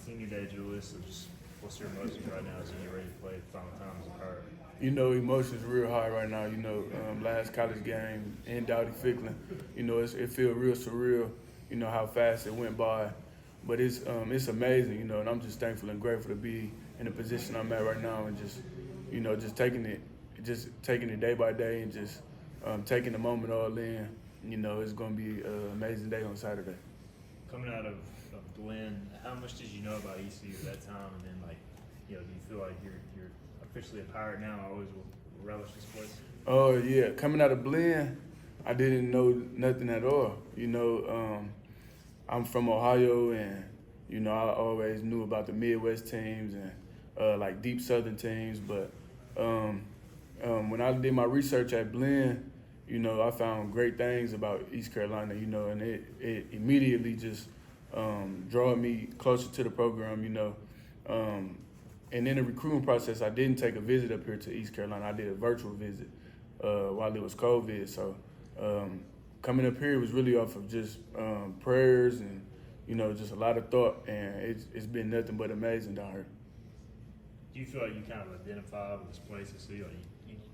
Senior day, Julius. So just what's your emotions right now as you get ready to play the final time as a Pirate? Emotions real high right now. Last college game in Dowdy Ficklin. It feels real surreal. How fast it went by, but it's amazing. And I'm just thankful and grateful to be in the position I'm at right now, and just taking it day by day, and just taking the moment all in. It's gonna be an amazing day on Saturday. Coming out of Glenn, how much did you know about ECU at that time? And then, do you feel like you're officially a Pirate now? I always will relish this place. Oh yeah, coming out of Glenn, I didn't know nothing at all. I'm from Ohio, and I always knew about the Midwest teams and like deep Southern teams. But when I did my research at Glenn, I found great things about East Carolina. And it immediately just draw me closer to the program. And in the recruiting process, I didn't take a visit up here to East Carolina. I did a virtual visit while it was COVID. So coming up here was really off of just prayers and, just a lot of thought. And it's been nothing but amazing down here. Do you feel like you kind of identify with this place? So you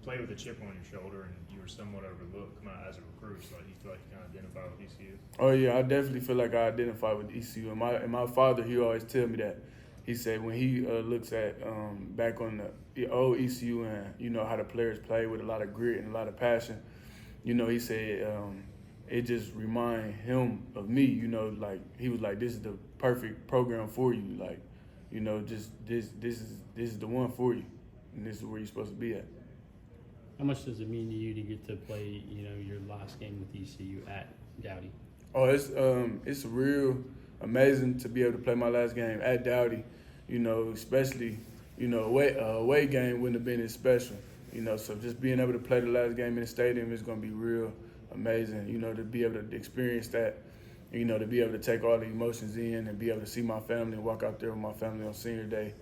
play with a chip on your shoulder, and you were somewhat overlooked as a recruit. So you feel like you kind of identify with ECU? Oh yeah, I definitely feel like I identify with ECU. And my father, he always tell me that. He said when he looks at back on the old ECU and how the players play with a lot of grit and a lot of passion, he said it just remind him of me. Like he was like, this is the perfect program for you. Like, just this is the one for you, and this is where you're supposed to be at. How much does it mean to you to get to play, your last game with ECU at Dowdy? Oh, it's real amazing to be able to play my last game at Dowdy. Especially, away game wouldn't have been as special. So just being able to play the last game in the stadium is going to be real amazing. To be able to experience that, to be able to take all the emotions in and be able to see my family and walk out there with my family on senior day.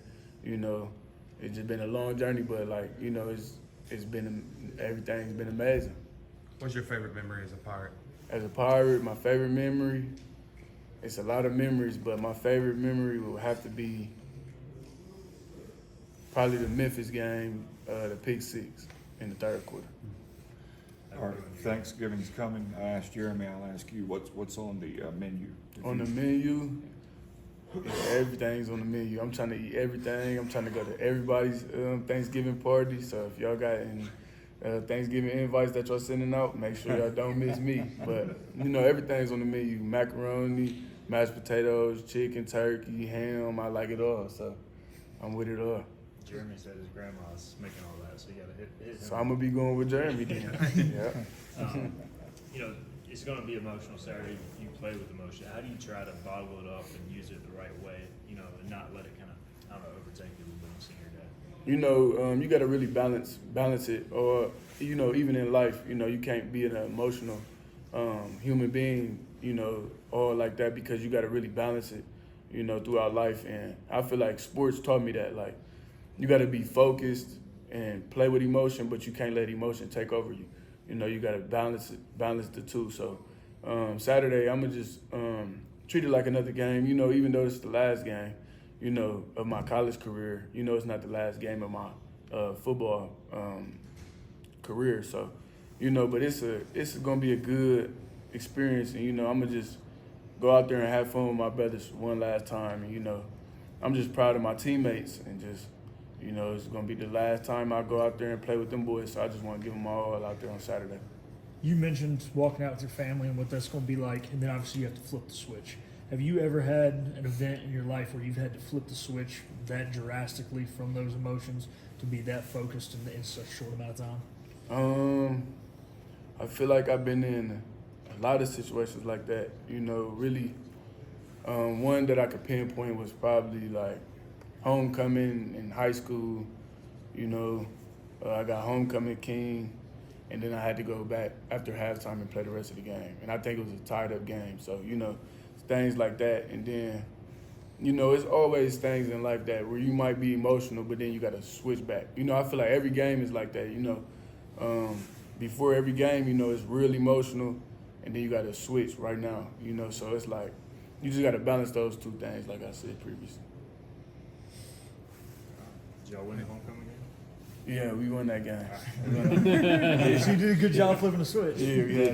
It's just been a long journey, but everything's been amazing. What's your favorite memory as a Pirate? As a Pirate, my favorite memory, it's a lot of memories, but my favorite memory will have to be probably the Memphis game, the pick six in the third quarter. All right, Thanksgiving's coming. I asked Jeremy, I'll ask you, what's on the menu? On the menu, everything's on the menu. I'm trying to eat everything. I'm trying to go to everybody's Thanksgiving party. So if y'all got any Thanksgiving invites that y'all sending out, make sure y'all don't miss me. But, everything's on the menu. Macaroni, mashed potatoes, chicken, turkey, ham. I like it all. So I'm with it all. Jeremy said his grandma's making all that, so you got to hit him. So I'm going to be going with Jeremy then. Yeah. It's going to be emotional Saturday. You play with emotion. How do you try to bottle it up and use it the right way, and not let it kind of, overtake you a little bit on senior day? You got to really balance it, or even in life, you can't be an emotional human being, all like that, because you got to really balance it, throughout life. And I feel like sports taught me that, like, you got to be focused and play with emotion, but you can't let emotion take over you. You got to balance the two. So Saturday, I'm gonna just treat it like another game. Even though it's the last game, of my college career. It's not the last game of my football career. So, but it's gonna be a good experience, and I'm gonna just go out there and have fun with my brothers one last time. And I'm just proud of my teammates, and just it's gonna be the last time I go out there and play with them boys. So I just want to give them my all out there on Saturday. You mentioned walking out with your family and what that's going to be like, and then obviously you have to flip the switch. Have you ever had an event in your life where you've had to flip the switch that drastically from those emotions to be that focused in such a short amount of time? I feel like I've been in a lot of situations like that. Really, one that I could pinpoint was probably like homecoming in high school. I got homecoming king, and then I had to go back after halftime and play the rest of the game. And I think it was a tied-up game. So, things like that. And then, it's always things in life that where you might be emotional, but then you got to switch back. I feel like every game is like that. Before every game, it's real emotional, and then you got to switch right now. So it's like you just got to balance those two things, like I said previously. Did y'all win the homecoming game? Yeah, we won that game. Yeah, so you did a good job flipping the switch. Yeah,